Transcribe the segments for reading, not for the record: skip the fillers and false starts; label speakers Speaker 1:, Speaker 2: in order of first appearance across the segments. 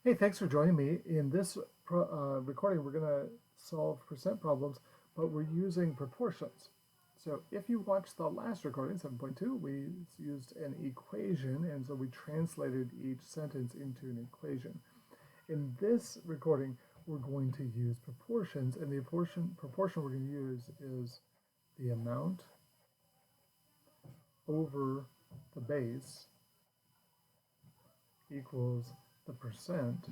Speaker 1: Hey, thanks for joining me. In this recording, we're going to solve percent problems, but we're using proportions. So if you watched the last recording, 7.2, we used an equation, and so we translated each sentence into an equation. In this recording, we're going to use proportions, and the proportion we're going to use is the amount over the base equals the percent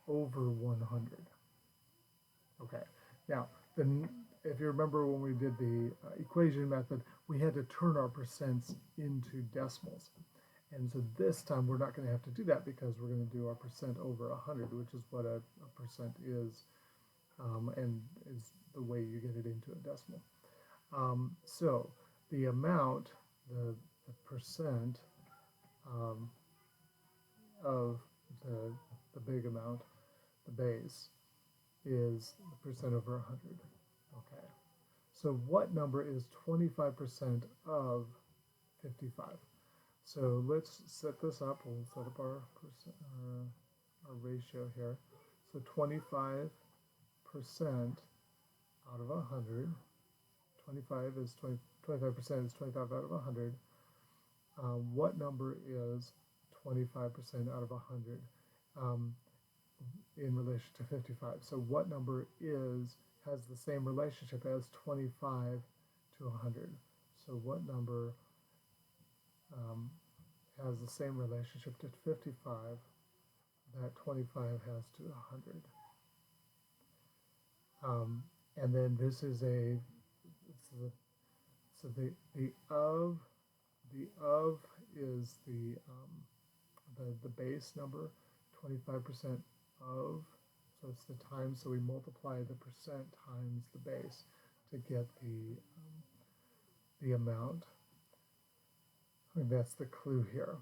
Speaker 1: over 100. Okay, now, then if you remember when we did the equation method, we had to turn our percents into decimals. And so this time we're not going to have to do that because we're going to do our percent over 100, which is what a percent is, and is the way you get it into a decimal. So the amount, the percent of the big amount, the base, is the percent over 100. Okay. So what number is 25% of 55? So let's set this up. We'll set up our ratio here. So 25% out of 100. 25 is 25% is 25 out of 100. What number is 25% out of 100 in relation to 55? So what number has the same relationship as 25 to 100? So what number has the same relationship to 55 that 25 has to 100? And then this is so the of is the base number, 25% of, so it's the times, so we multiply the percent times the base to get the amount. And that's the clue here.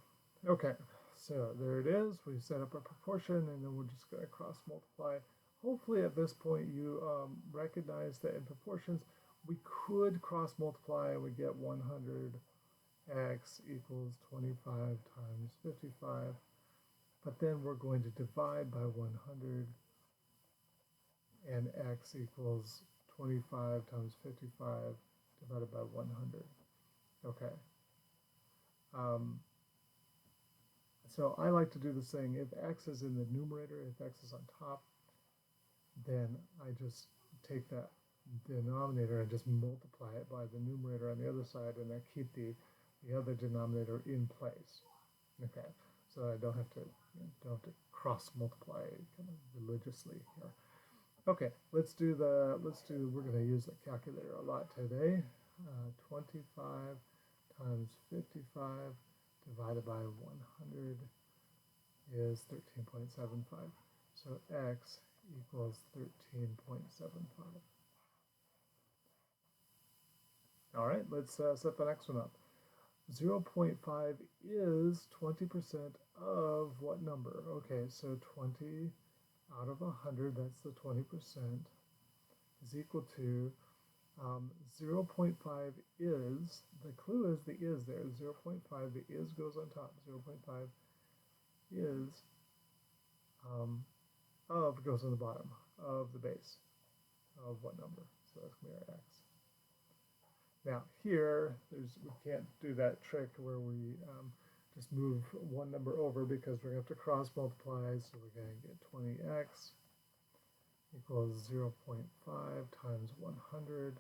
Speaker 1: Okay, so there it is. We set up a proportion, and then we're just going to cross multiply. Hopefully at this point you recognize that in proportions we could cross multiply and we get 100x equals 25 times 55, but then we're going to divide by 100, and x equals 25 times 55 divided by 100. Okay. So I like to do this thing, if x is in the numerator, if x is on top, then I just take that denominator and just multiply it by the numerator on the other side, and I keep the other denominator in place. Okay, so I don't have to cross multiply kind of religiously here. Okay, we're going to use the calculator a lot today. 25 times 55 divided by 100 is 13.75. So x equals 13.75. All right, let's set the next one up. 0.5 is 20% of what number? Okay, so 20 out of 100, that's the 20%, is equal to 0.5 is, the clue is the is there, 0.5, the is goes on top, 0.5 is of goes on the bottom of the base of what number? So that's going to be our x. Now here, we can't do that trick where we just move one number over because we're going to have to cross multiply, so we're going to get 20x equals 0.5 times 100.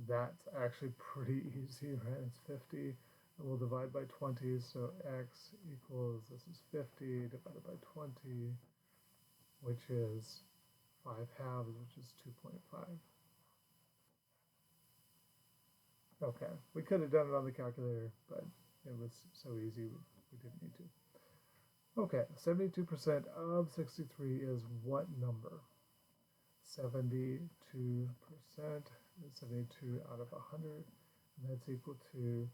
Speaker 1: That's actually pretty easy, right? It's 50. And we'll divide by 20, so x equals, this is 50 divided by 20, which is 5 halves, which is 2.5. Okay, we could have done it on the calculator, but it was so easy we didn't need to. Okay, 72% of 63 is what number? 72% is 72 out of 100, and that's equal to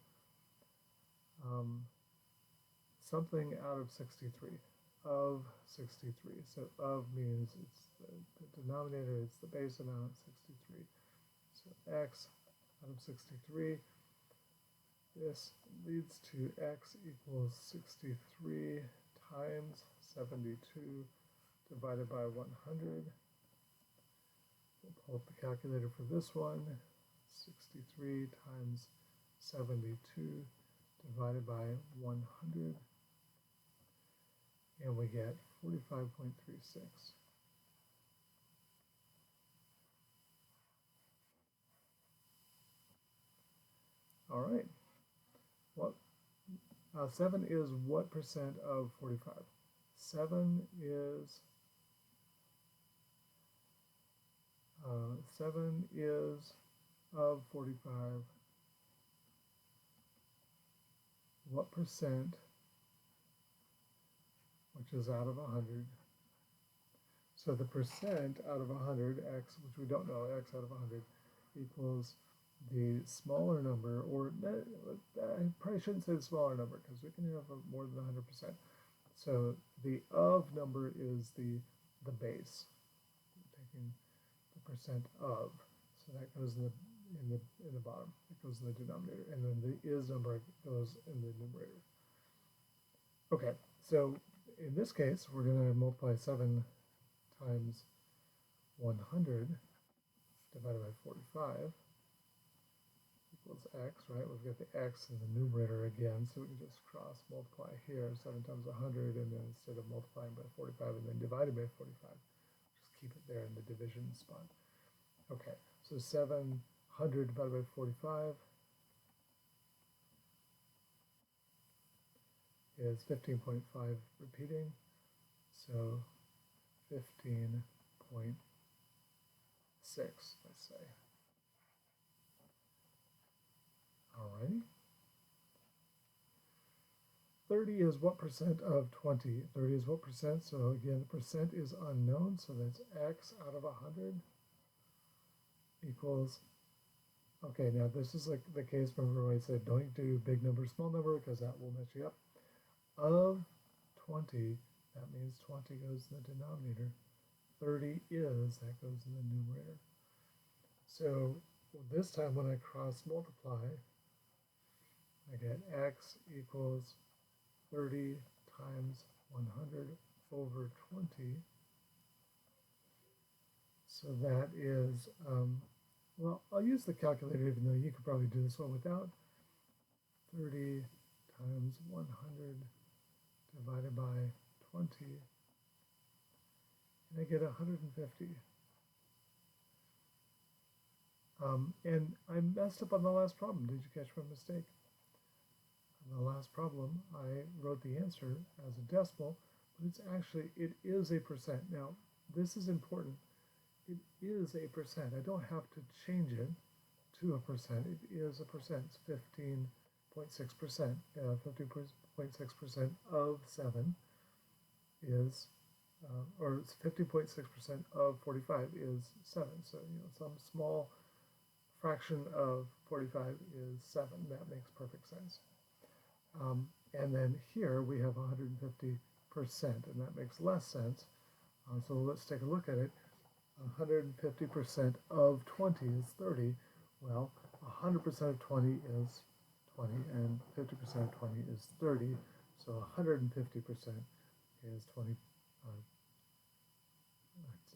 Speaker 1: something out of 63, of 63. So of means it's the denominator, it's the base amount, 63. So x out of 63 This leads to x equals 63 times 72 divided by 100. We'll pull up the calculator for this one. 63 times 72 divided by 100. And we get 45.36. All right. What 7 is what percent of 45? 7 is 7 is of 45. What percent, which is out of 100? So the percent out of 100, x, which we don't know, x out of 100, equals the smaller number, or I probably shouldn't say the smaller number because we can have more than 100%. So the of number is the base. I'm taking the percent of, so that goes in the bottom. It goes in the denominator, and then the is number goes in the numerator. Okay, so in this case, we're going to multiply 7 times 100 divided by 45 equals x, right? We've got the x in the numerator again, so we can just cross multiply here, 7 times 100, and then instead of multiplying by 45 and then dividing by 45, just keep it there in the division spot. Okay, so 700 divided by 45 is 15.5 repeating, so 15.6, let's say. Alrighty. 30 is what percent of 20? 30 is what percent? So again, the percent is unknown, so that's x out of 100 equals, okay, now this is like the case, remember when I said don't do big number, small number, because that will mess you up. Of 20, that means 20 goes in the denominator. 30 is, that goes in the numerator. So this time when I cross multiply, I get x equals 30 times 100 over 20. So that is, well, I'll use the calculator even though you could probably do this one without. 30 times 100 divided by 20, and I get 150. And I messed up on the last problem. Did you catch my mistake? On the last problem, I wrote the answer as a decimal, but it's actually, it is a percent. Now, this is important. It is a percent. I don't have to change it to a percent. It is a percent. It's 15.6%. 15.6% of 7 is, or 15.6% of 45 is 7. So, some small fraction of 45 is 7. That makes perfect sense. And then here we have 150%, and that makes less sense. So let's take a look at it. 150% of 20 is 30. Well, 100% of 20 is 20, and 50% of 20 is 30. So 150% is 20.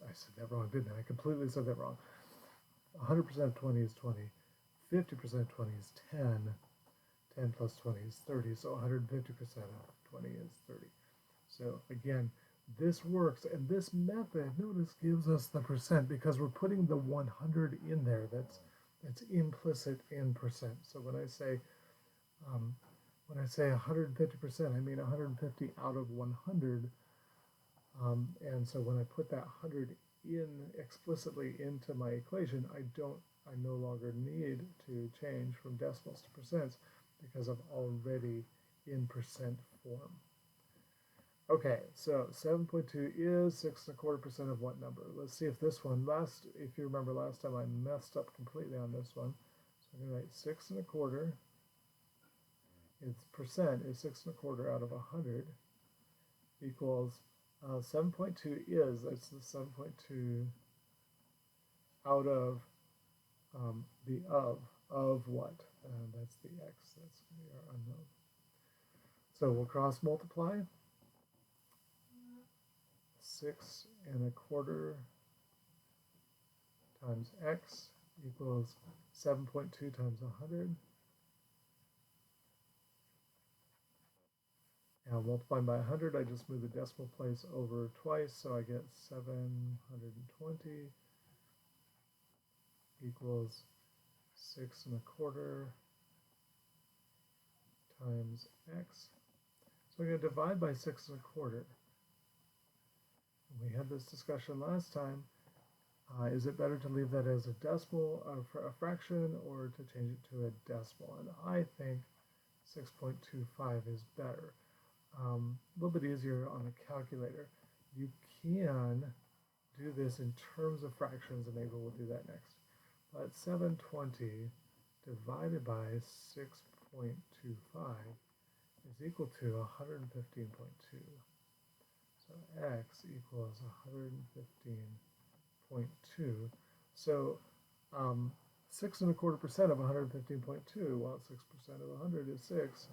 Speaker 1: I said that wrong, didn't I? I completely said that wrong. 100% of 20 is 20. 50% of 20 is 10. 10 plus 20 is 30. So 150% of 20 is 30. So again, this works, and this method, notice, gives us the percent because we're putting the 100 in there. That's implicit in percent. So when I say 150%, I mean 150 out of 100. And so when I put that 100 in explicitly into my equation, I no longer need to change from decimals to percents because I'm already in percent form. Okay, so 7.2 is 6.25% of what number? Let's see if this one, if you remember last time I messed up completely on this one. So I'm going to write 6.25. Its percent is 6.25 out of 100 equals 7.2 is, that's the 7.2 out of the of what? That's the x, that's going to be our unknown. So we'll cross multiply. 6¼ times x equals 7.2 times 100. Now multiplying by 100, I just move the decimal place over twice, so I get 720 equals 6¼ times x. So I'm going to divide by 6¼ We had this discussion last time. Is it better to leave that as a decimal, a fraction, or to change it to a decimal? And I think 6.25 is better. A little bit easier on the calculator. You can do this in terms of fractions, and maybe we'll do that next. But 720 divided by 6.25 is equal to 115.2. So x equals 115.2. So 6¼ of 115.2, well, 6% of 100 is 6.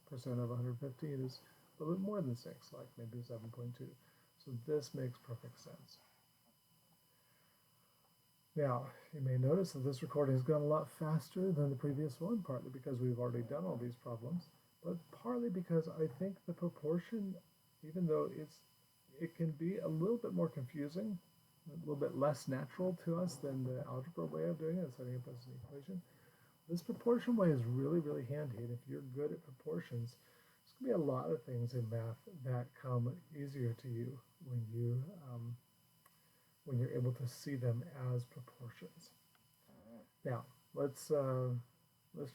Speaker 1: 6% of 115 is a little bit more than 6, like maybe 7.2. So this makes perfect sense. Now, you may notice that this recording has gone a lot faster than the previous one, partly because we've already done all these problems, but partly because I think the proportion, even though it can be a little bit more confusing, a little bit less natural to us than the algebra way of doing it, setting up as an equation. This proportion way is really, really handy, and if you're good at proportions, there's going to be a lot of things in math that come easier to you when you're able to see them as proportions. Now, let's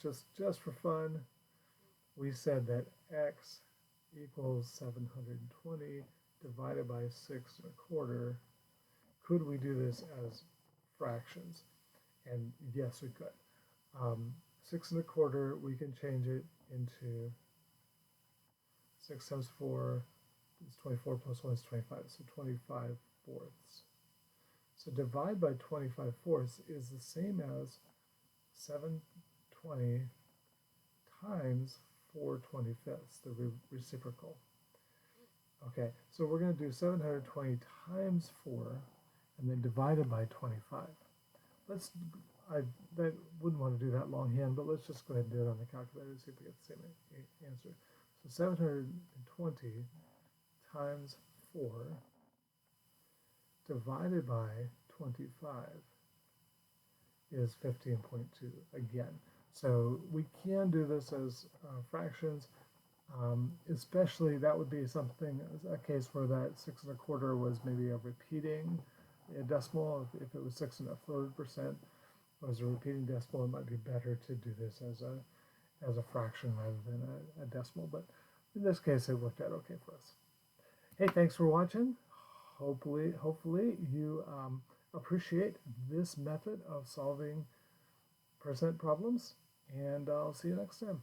Speaker 1: just for fun, we said that x equals 720 divided by 6¼ Could we do this as fractions? And yes, we could. 6¼ we can change it into 6 times 4 is 24 plus 1 is 25, so 25 fourths. So divide by 25 fourths is the same as 720 times 4 25ths, the reciprocal. Okay, so we're going to do 720 times 4 and then divided by 25. I wouldn't want to do that longhand, but let's just go ahead and do it on the calculator and see if we get the same answer. So 720 times 4 divided by 25 is 15.2 again. So we can do this as fractions, especially that would be something, a case where that 6¼ was maybe a repeating decimal. If it was 6⅓% was a repeating decimal, it might be better to do this as a fraction rather than a decimal. But in this case, it worked out okay for us. Hey, thanks for watching. Hopefully you appreciate this method of solving percent problems, and I'll see you next time.